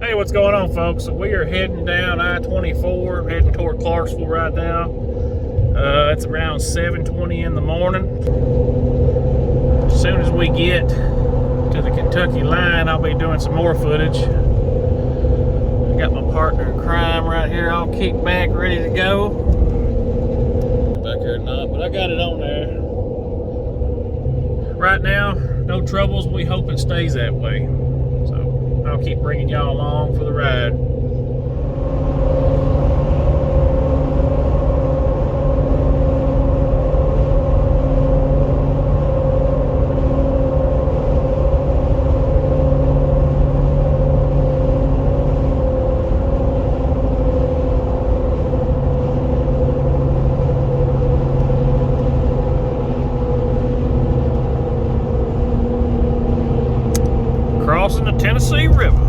Hey, what's going on, folks? So we are heading down I-24, heading toward Clarksville right now. It's around 7:20 in the morning. As soon as we get to the Kentucky line, I'll be doing some more footage. I got my partner in crime right here, all kicked back, ready to go. Back here or not, but I got it on there. Right now, no troubles. We hope it stays that way. So I'll keep bringing y'all along for the ride. Crossing the Tennessee River.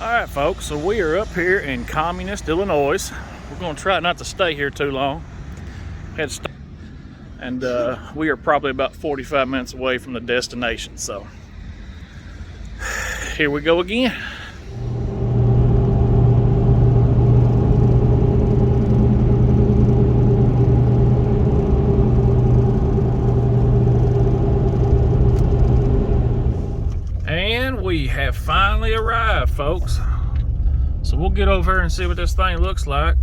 Alright, folks, so we are up here in communist Illinois. We're going to try not to stay here too long. And we are probably about 45 minutes away from the destination, so here we go again. We have finally arrived, folks. So we'll get over here and see what this thing looks like.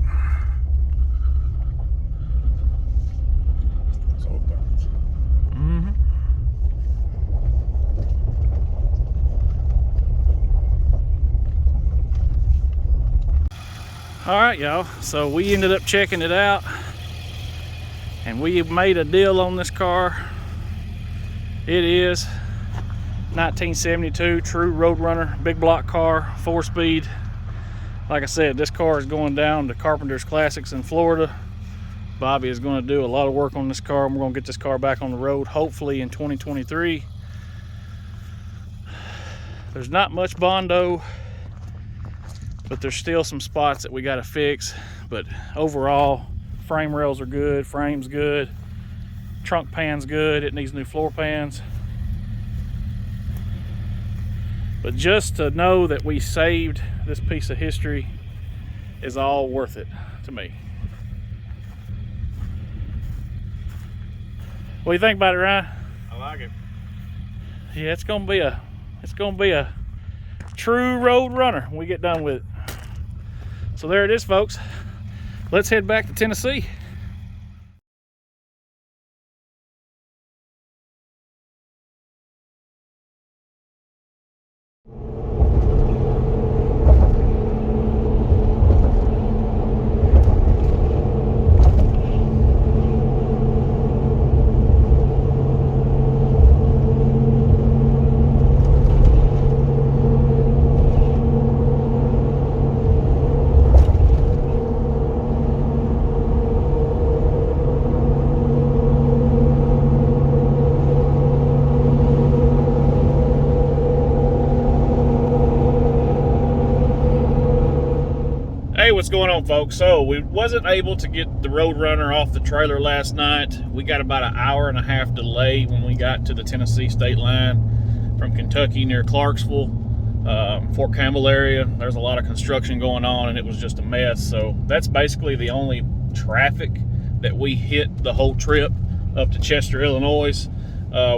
All right, y'all. So we ended up checking it out, and we made a deal on this car. It is 1972 true Roadrunner, big block car, 4-speed. Like I said, this car is going down to Carpenter's Classics in Florida. Bobby is going to do a lot of work on this car, and we're going to get this car back on the road hopefully in 2023. There's not much Bondo, but there's still some spots that we got to fix. But overall, frame rails are good, frame's good, trunk pan's good. It needs new floor pans. But just to know that we saved this piece of history is all worth it to me. What do you think about it, Ryan? I like it. Yeah, it's gonna be a true Roadrunner when we get done with it. So there it is, folks. Let's head back to Tennessee. going on, folks? So we wasn't able to get the Roadrunner off the trailer last night. We got about an hour and a half delay when we got to the Tennessee state line from Kentucky near Clarksville, Fort Campbell area. There's a lot of construction going on and it was just a mess. So that's basically the only traffic that we hit the whole trip up to Chester, Illinois.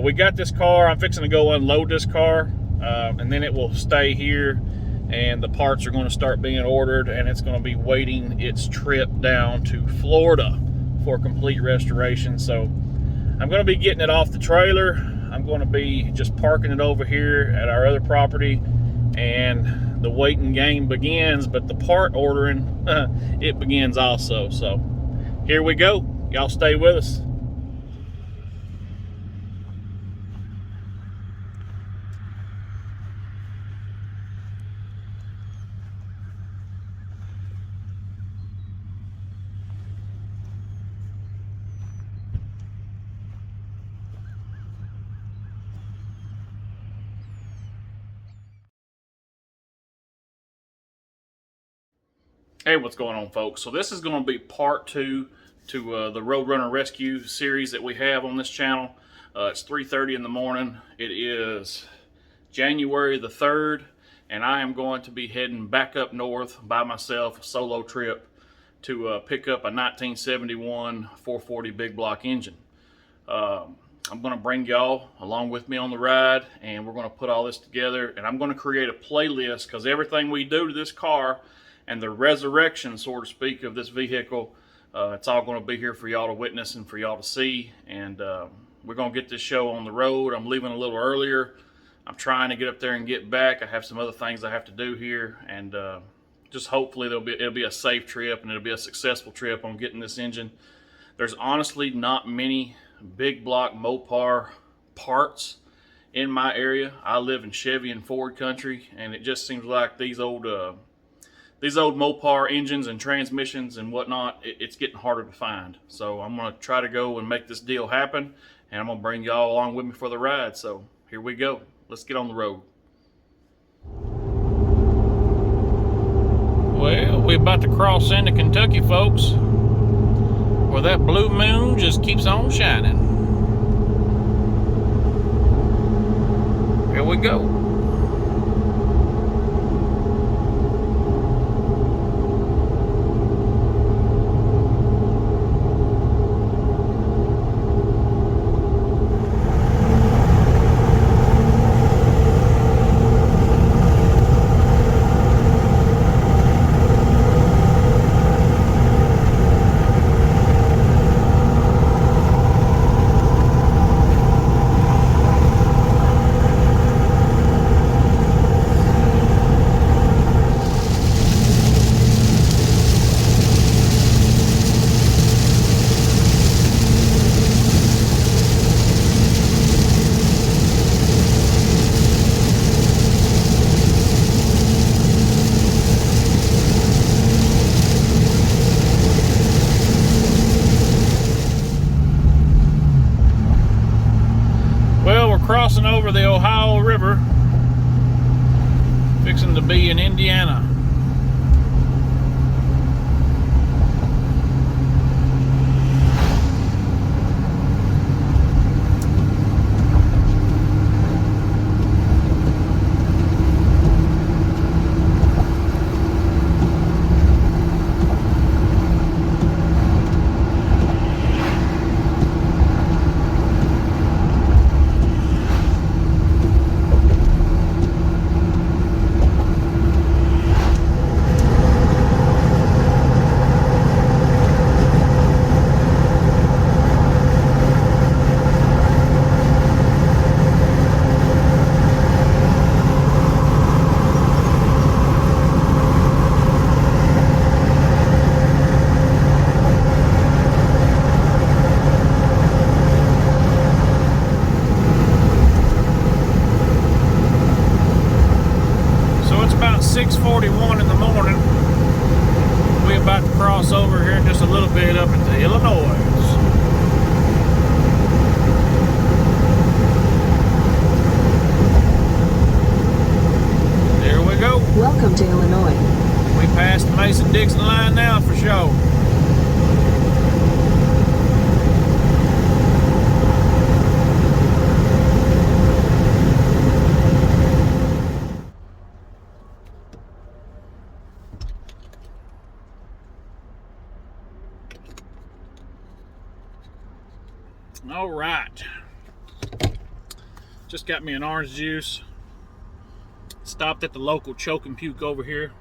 We got this car. I'm fixing to go unload this car and then it will stay here, and the parts are going to start being ordered, and it's going to be waiting its trip down to Florida for complete restoration. So I'm going to be getting it off the trailer. I'm going to be just parking it over here at our other property, and the waiting game begins, but the part ordering, it begins also. So here we go. Y'all stay with us. Hey, what's going on, folks? So this is going to be part 2 to the Roadrunner Rescue series that we have on this channel. It's 3:30 in the morning. It is January the 3rd, and I am going to be heading back up north by myself, a solo trip, to pick up a 1971 440 big block engine. I'm going to bring y'all along with me on the ride, and we're going to put all this together, and I'm going to create a playlist, because everything we do to this car and the resurrection, so to speak, of this vehicle, it's all going to be here for y'all to witness and for y'all to see. And we're going to get this show on the road. I'm leaving a little earlier. I'm trying to get up there and get back. I have some other things I have to do here, and just hopefully it'll be a safe trip, and it'll be a successful trip on getting this engine. There's honestly not many big block Mopar parts in my area. I live in Chevy and Ford country, and it just seems like these old Mopar engines and transmissions and whatnot, it's getting harder to find. So I'm going to try to go and make this deal happen, and I'm going to bring y'all along with me for the ride. So here we go. Let's get on the road. Well, we're about to cross into Kentucky, folks, where that blue moon just keeps on shining. Here we go. Crossing over the Ohio River, fixing to be in Indiana. About 6:41 in the morning. We're about to cross over here in just a little bit up into Illinois. There we go. Welcome to Illinois. We passed Mason-Dixon line now for sure. All right, just got me an orange juice. Stopped at the local Choke and Puke over here.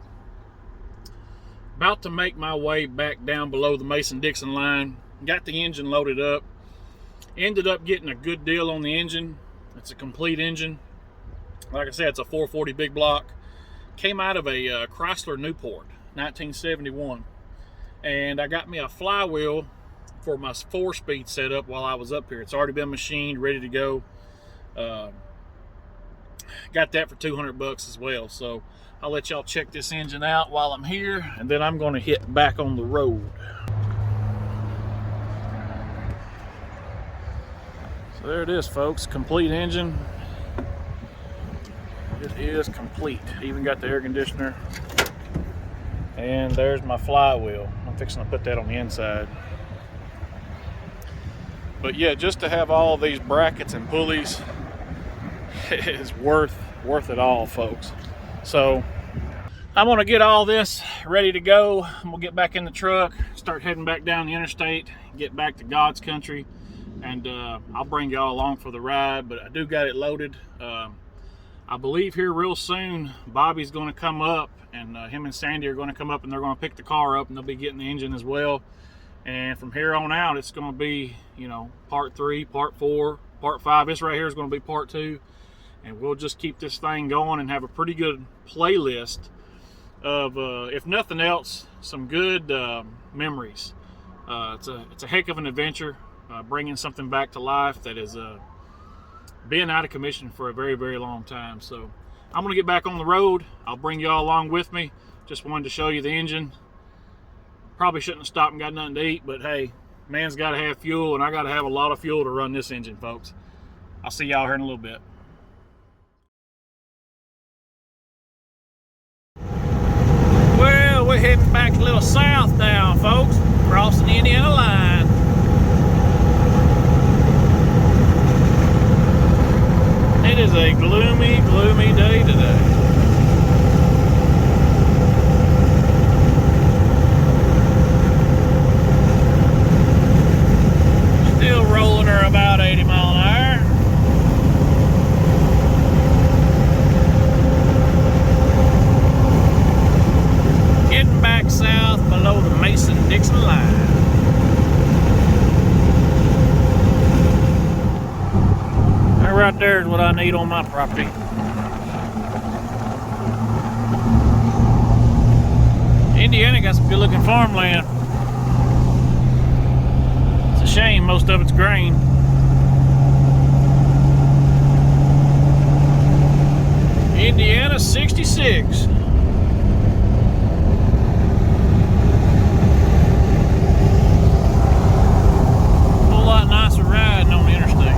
About to make my way back down below the Mason-Dixon line. Got the engine loaded up. Ended up getting a good deal on the engine. It's a complete engine. Like I said, it's a 440 big block. Came out of a Chrysler Newport, 1971. And I got me a flywheel for my 4-speed setup while I was up here. It's already been machined, ready to go. Got that for 200 bucks as well. So I'll let y'all check this engine out while I'm here, and then I'm going to hit back on the road. So there it is, folks. Complete engine. It is complete. Even got the air conditioner. And there's my flywheel. I'm fixing to put that on the inside. But yeah, just to have all these brackets and pulleys is worth it all, folks. So I'm gonna get all this ready to go. I'm gonna get back in the truck, start heading back down the interstate, get back to God's country, and I'll bring y'all along for the ride. But I do got it loaded. I believe here real soon Bobby's gonna come up, and him and Sandy are gonna come up, and they're gonna pick the car up, and they'll be getting the engine as well. And from here on out, it's going to be, you know, part 3, part 4, part 5. This right here is going to be part 2. And we'll just keep this thing going and have a pretty good playlist of, if nothing else, some good memories. It's a heck of an adventure, bringing something back to life that has been out of commission for a very, very long time. So I'm going to get back on the road. I'll bring y'all along with me. Just wanted to show you the engine. Probably shouldn't have stopped and got nothing to eat, but hey, man's got to have fuel, and I got to have a lot of fuel to run this engine, folks. I'll see y'all here in a little bit. Well, we're heading back a little south now, folks, crossing the Indiana line. It is a gloomy, gloomy day today. Rolling her about 80 mile an hour. Getting back south below the Mason-Dixon line. That right there is what I need on my property. Indiana got some good looking farmland. Shame most of it's grain. Indiana 66. Whole lot nicer riding on the interstate.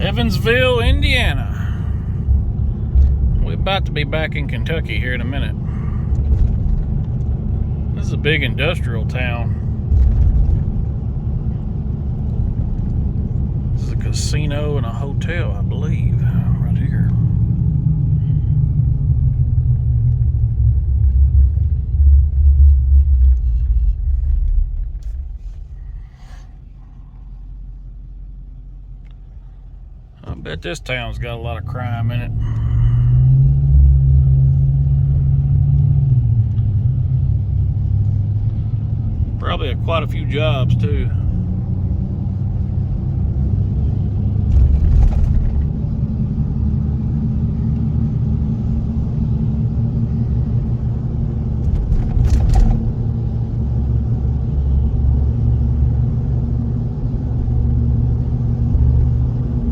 Evansville, Indiana. About to be back in Kentucky here in a minute. This is a big industrial town. This is a casino and a hotel, I believe, right here. I bet this town's got a lot of crime in it. Probably quite a few jobs too.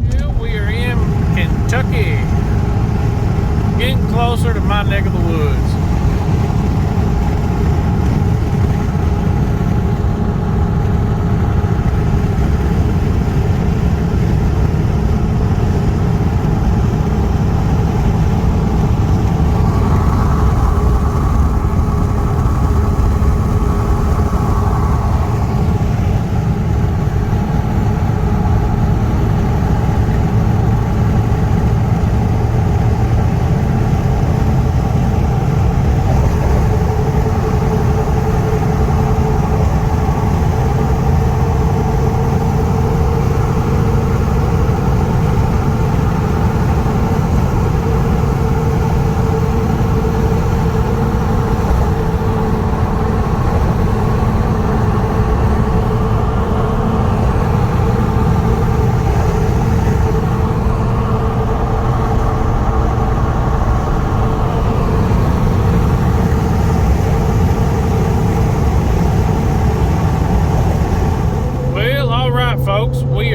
Yeah, we are in Kentucky. Getting closer to my neck of the woods.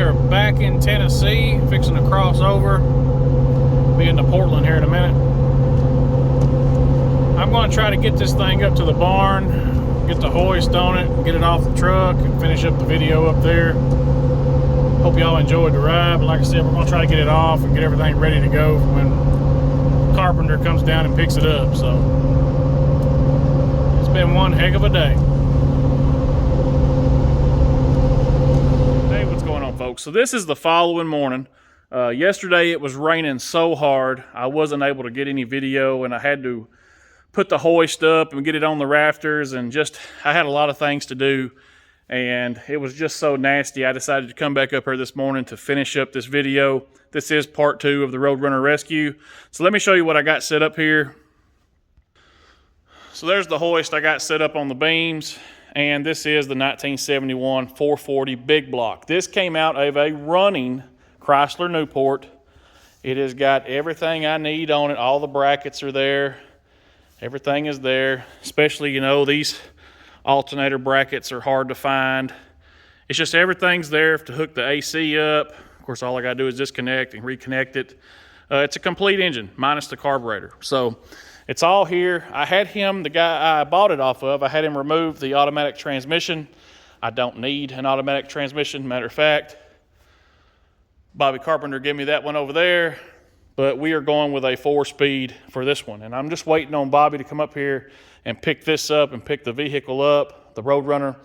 are back in Tennessee, fixing to cross over. Be into Portland here in a minute. I'm going to try to get this thing up to the barn, get the hoist on it, get it off the truck, and finish up the video up there. Hope y'all enjoyed the ride, but like I said, we're going to try to get it off and get everything ready to go for when Carpenter comes down and picks it up. So it's been one heck of a day. Hey, what's going on, folks? So this is the following morning. Yesterday it was raining so hard I wasn't able to get any video, and I had to put the hoist up and get it on the rafters, and I had a lot of things to do, and it was just so nasty. I decided to come back up here this morning to finish up this video. This is part 2 of the Roadrunner rescue. So let me show you what I got set up here. So there's the hoist I got set up on the beams, and this is the 1971 440 big block. This came out of a running Chrysler Newport. It has got everything I need on it. All the brackets are there. Everything is there. Especially, you know, these alternator brackets are hard to find. It's just everything's there to hook the AC up. Of course, all I got to do is disconnect and reconnect it. It's a complete engine minus the carburetor. So it's all here. I had him, the guy I bought it off of, I had him remove the automatic transmission. I don't need an automatic transmission. Matter of fact, Bobby Carpenter gave me that one over there, but we are going with a 4-speed for this one. And I'm just waiting on Bobby to come up here and pick this up and pick the vehicle up, the Roadrunner,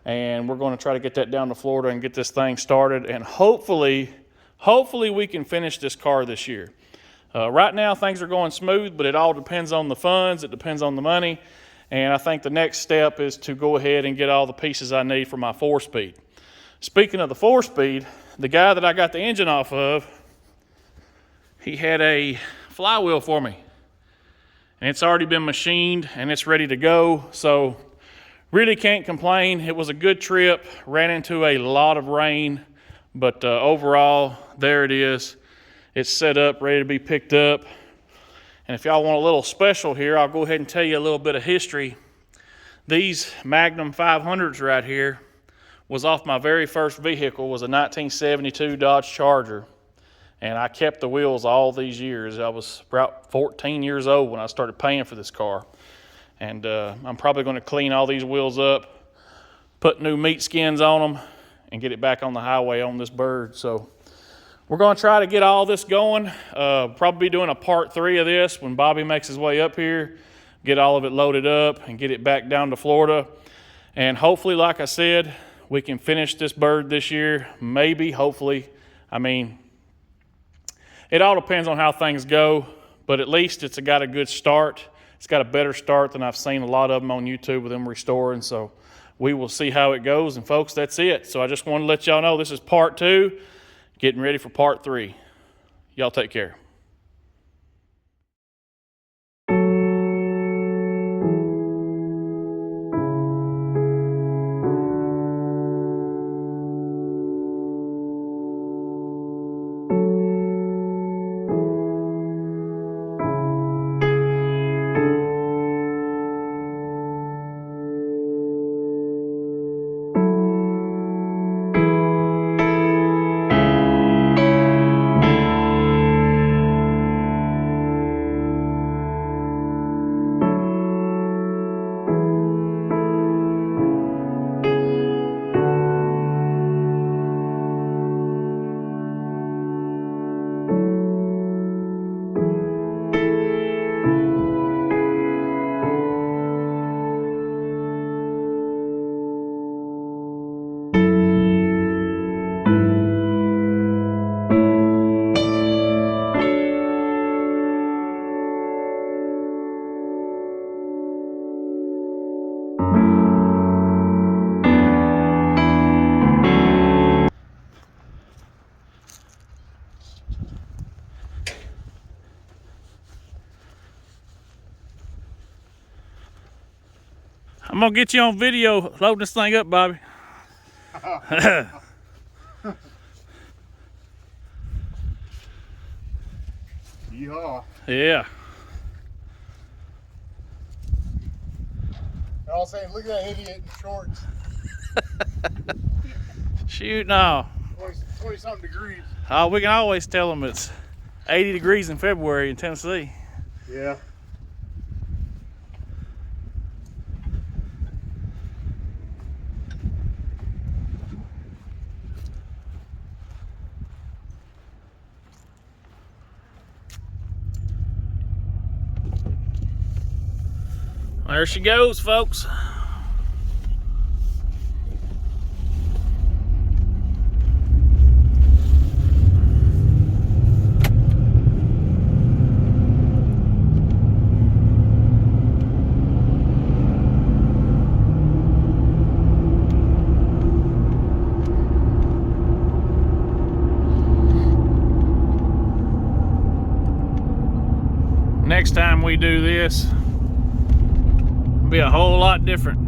and we're going to try to get that down to Florida and get this thing started. And hopefully we can finish this car this year. Right now things are going smooth, but it all depends on the funds. It depends on the money. And I think the next step is to go ahead and get all the pieces I need for my 4-speed. Speaking of the 4-speed, the guy that I got the engine off of, he had a flywheel for me. And it's already been machined and it's ready to go. So really can't complain. It was a good trip. Ran into a lot of rain, but overall, there it is. It's set up, ready to be picked up. And if y'all want a little special here, I'll go ahead and tell you a little bit of history. These Magnum 500s right here was off my very first vehicle, was a 1972 Dodge Charger. And I kept the wheels all these years. I was about 14 years old when I started paying for this car. And I'm probably going to clean all these wheels up, put new meat skins on them, and get it back on the highway on this bird. So we're going to try to get all this going. Probably be doing a part 3 of this when Bobby makes his way up here, get all of it loaded up and get it back down to Florida. And hopefully, like I said, we can finish this bird this year. Maybe, hopefully. I mean, it all depends on how things go, but at least it's got a good start. It's got a better start than I've seen a lot of them on YouTube with them restoring. So we will see how it goes. And folks, that's it. So I just want to let y'all know this is part 2, getting ready for part 3. Y'all take care. I'm gonna get you on video loading this thing up, Bobby. Yeehaw. Yeah. They're all saying, look at that idiot in shorts. Shoot, no. 20-something degrees. We can always tell them it's 80 degrees in February in Tennessee. Yeah. There she goes, folks. Next time we do this, it'll be a whole lot different.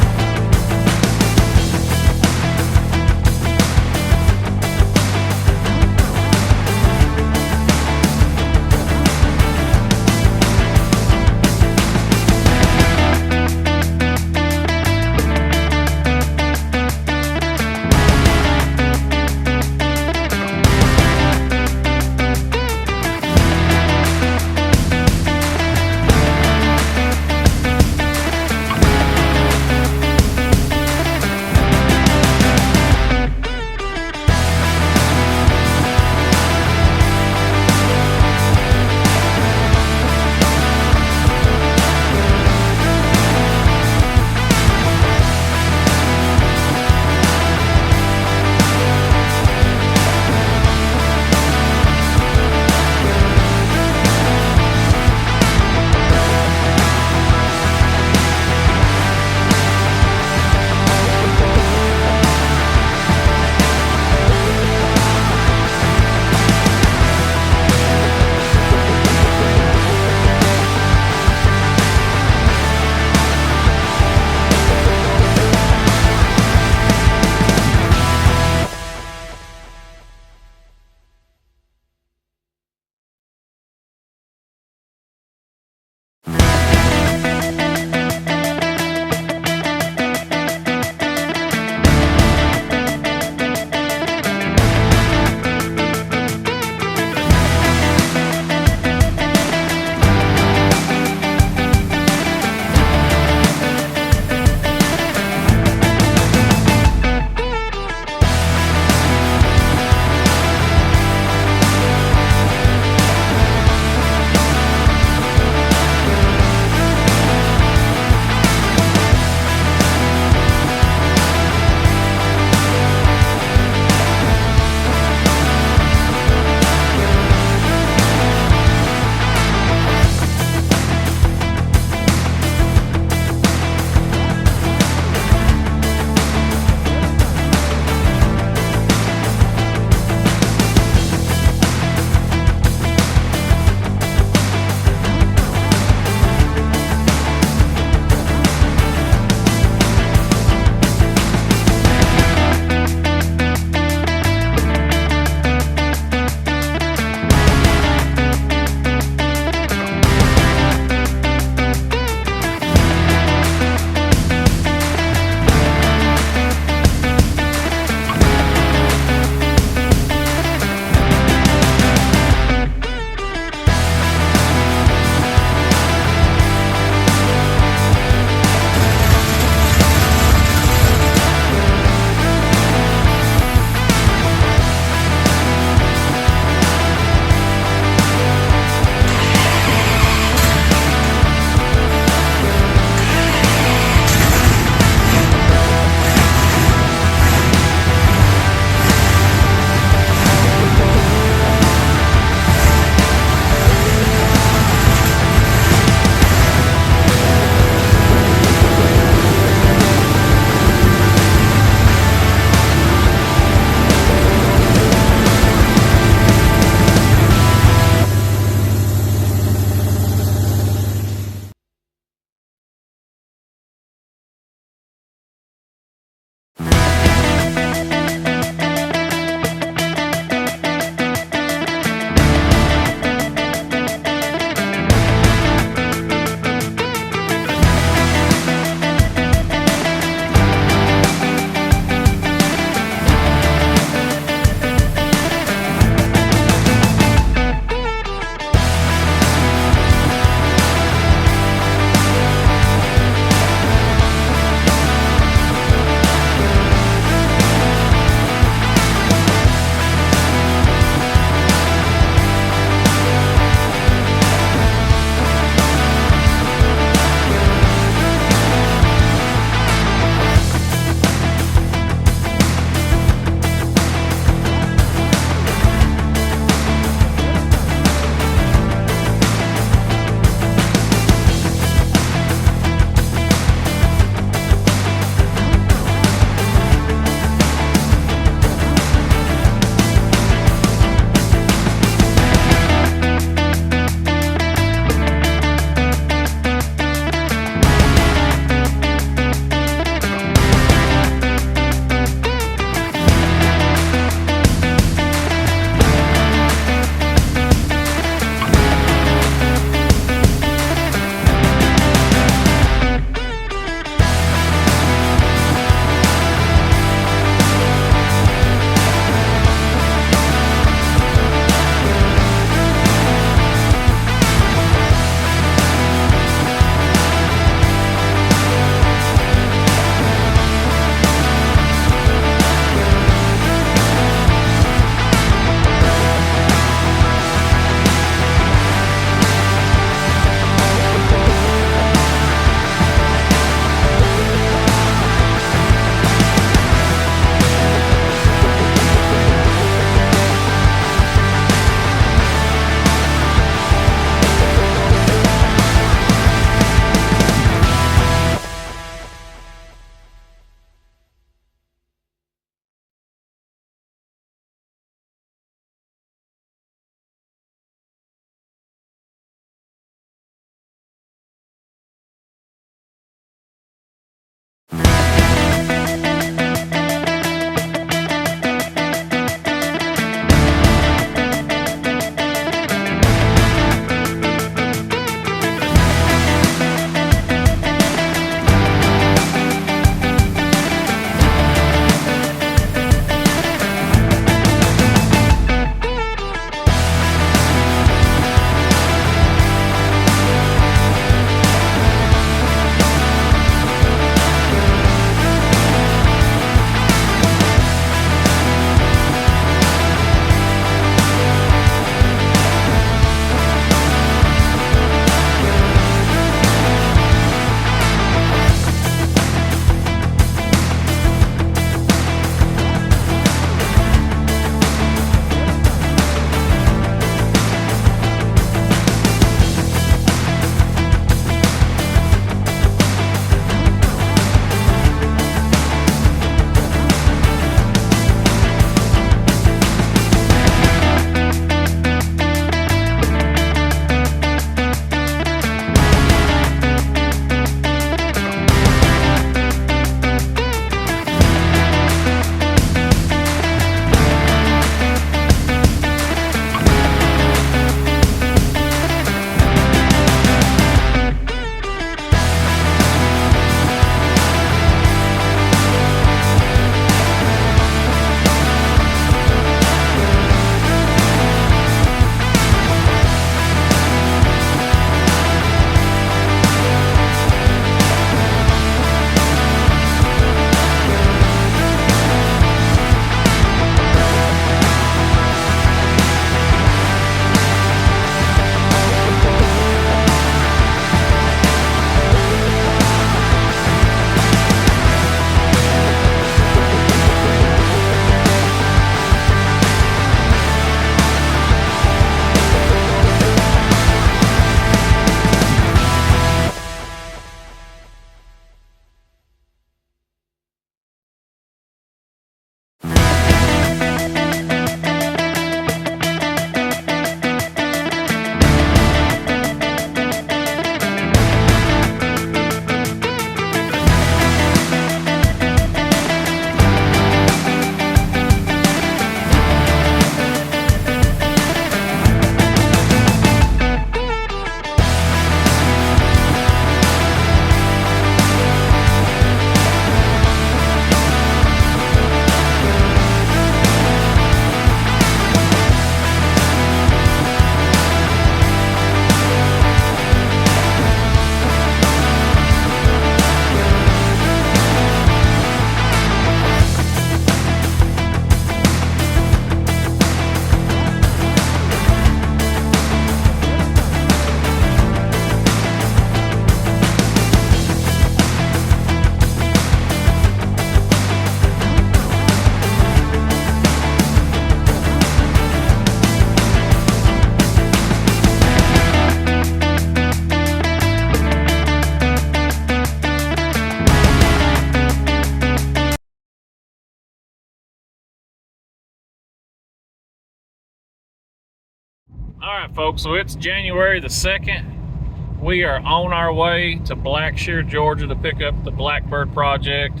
Alright folks, so it's January the 2nd. We are on our way to Blackshear, Georgia to pick up the Blackbird project.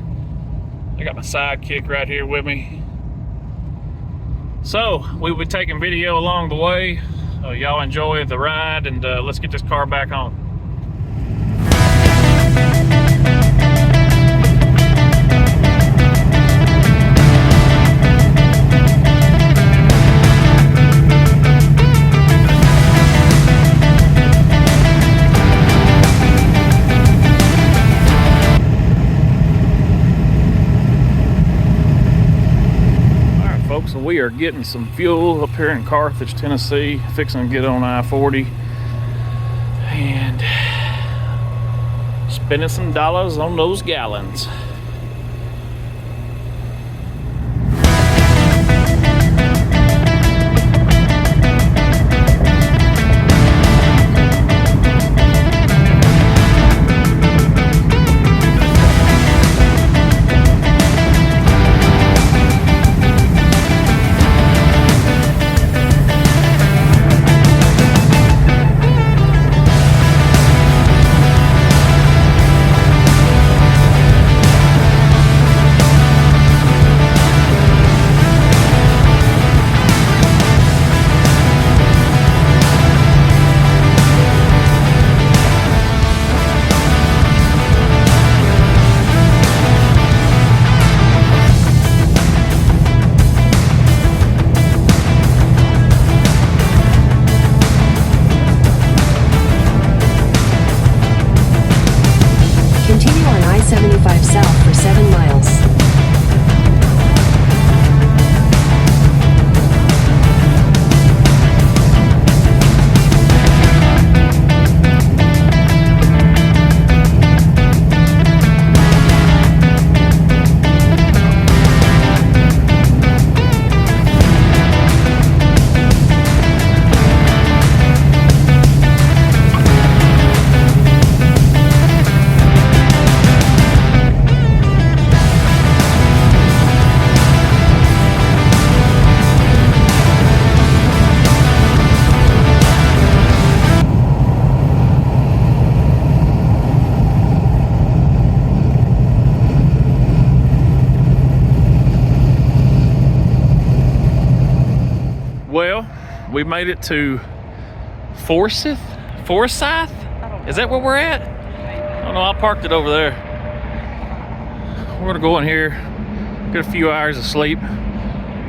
I got my sidekick right here with me. So, we'll be taking video along the way. Y'all enjoy the ride, and let's get this car back on. So we are getting some fuel up here in Carthage, Tennessee, fixing to get on I-40 and spending some dollars on those gallons. Continue on I-75 south for 7 miles. Well, we made it to Forsyth? Is that where we're at? I don't know, I parked it over there. We're gonna go in here, get a few hours of sleep.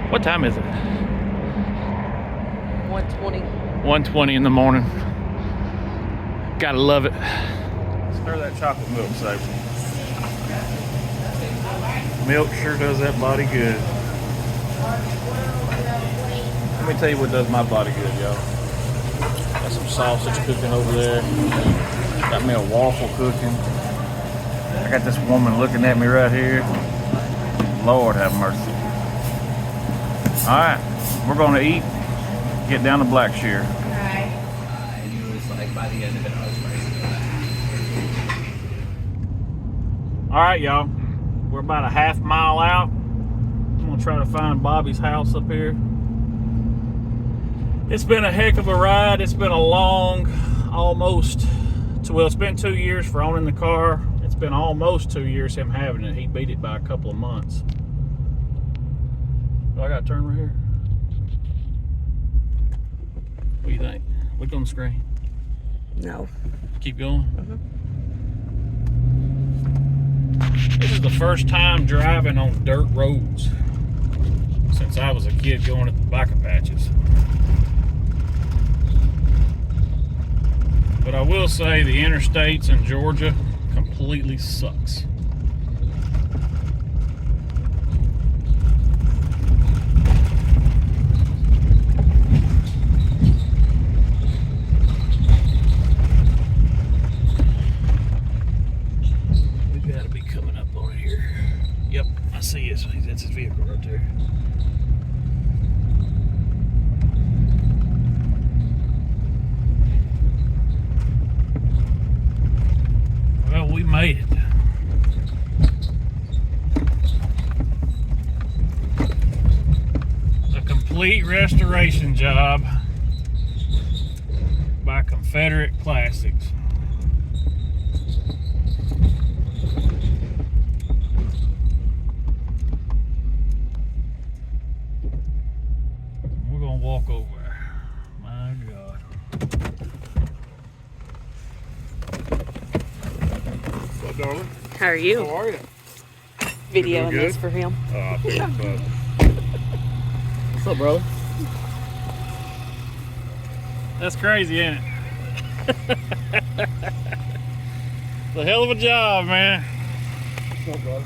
What time is it? 1:20. 1:20 in the morning. Gotta love it. Stir that chocolate milk, Sabre. Milk sure does that body good. Let me tell you what does my body good, y'all. Got some sausage cooking over there. Got me a waffle cooking. I got this woman looking at me right here. Lord have mercy. All right, we're gonna eat, get down to Blackshear. And it was like by the end of it, I was ready to go back. All right, y'all. We're about a half mile out. I'm gonna try to find Bobby's house up here. It's been a heck of a ride. It's been a long, it's been 2 years for owning the car. It's been almost 2 years him having it. He beat it by a couple of months. Do I gotta turn right here? What do you think? Look on the screen. No. Keep going. This is the first time driving on dirt roads since I was a kid going at the tobacco patches. But I will say the interstates in Georgia completely sucks. We've got to be coming up on here. Yep, I see it. That's his vehicle right there. We made it. A complete restoration job. by Confederate Classics. We're gonna walk over there. My God. What, darling? How are you? How are you? Videoing good? this for him. Oh, I figured so. What's up, brother? That's crazy, ain't it? It's a hell of a job, man. What's up, brother?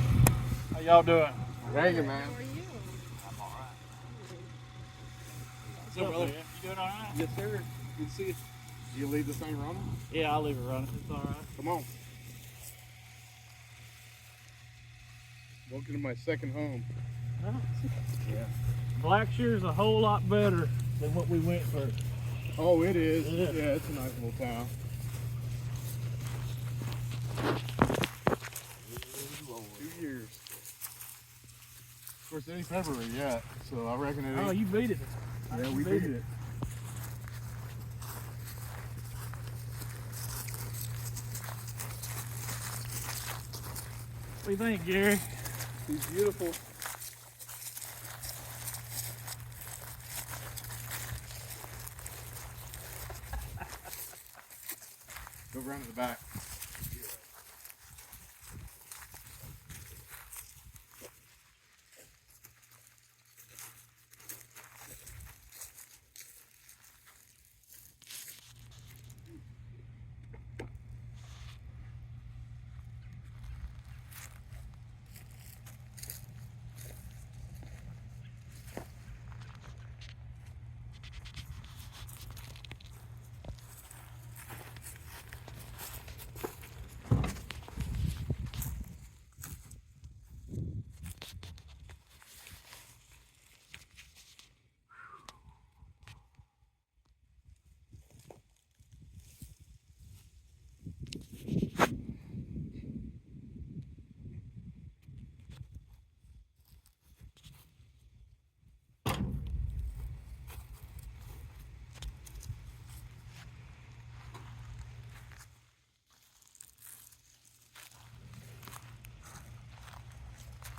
How y'all doing? Hanging, man. I'm all right. What's up, brother? You doing all right? Yes, sir. Good to see you. You leave this thing running? Yeah, I'll leave it running. It's all right. Come on. Welcome to my second home. Yeah. Blackshear's a whole lot better than what we went for. Oh, it is. Yeah. Yeah, it's a nice little town. 2 years. Of course, it ain't February yet, so I reckon it ain't. Oh, you beat it. Yeah, You we beat it. What do you think, Gary? He's beautiful. Go around to the back.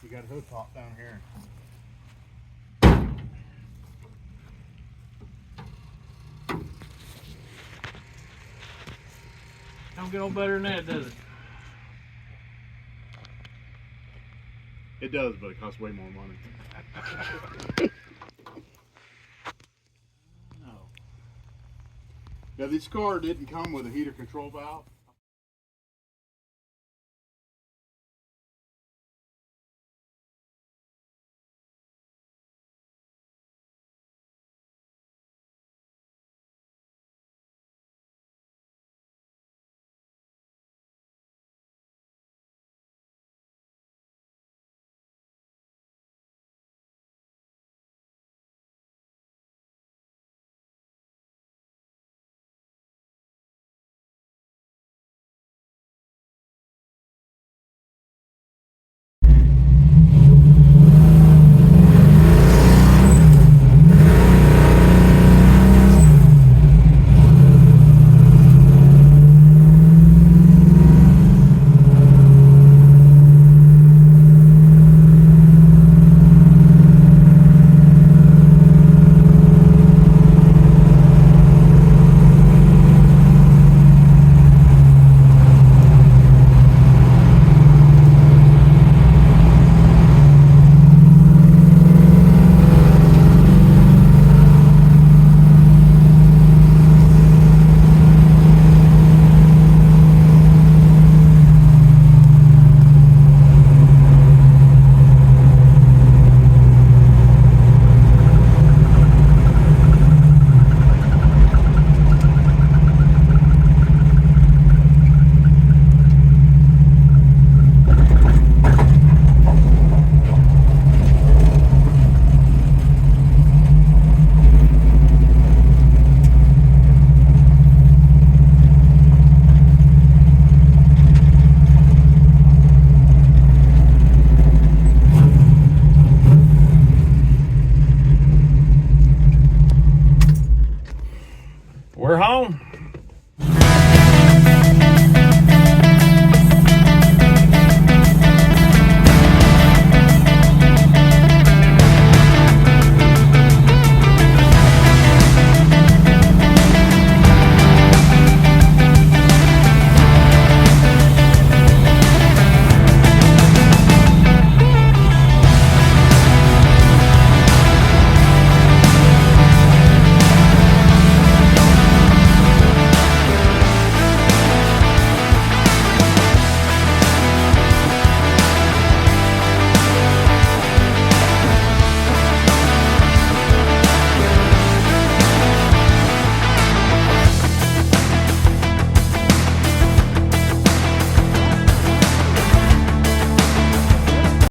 You got a hood top down here. Don't get no better than that, does it? It does, but it costs way more money. No. Now, this car didn't come with a heater control valve.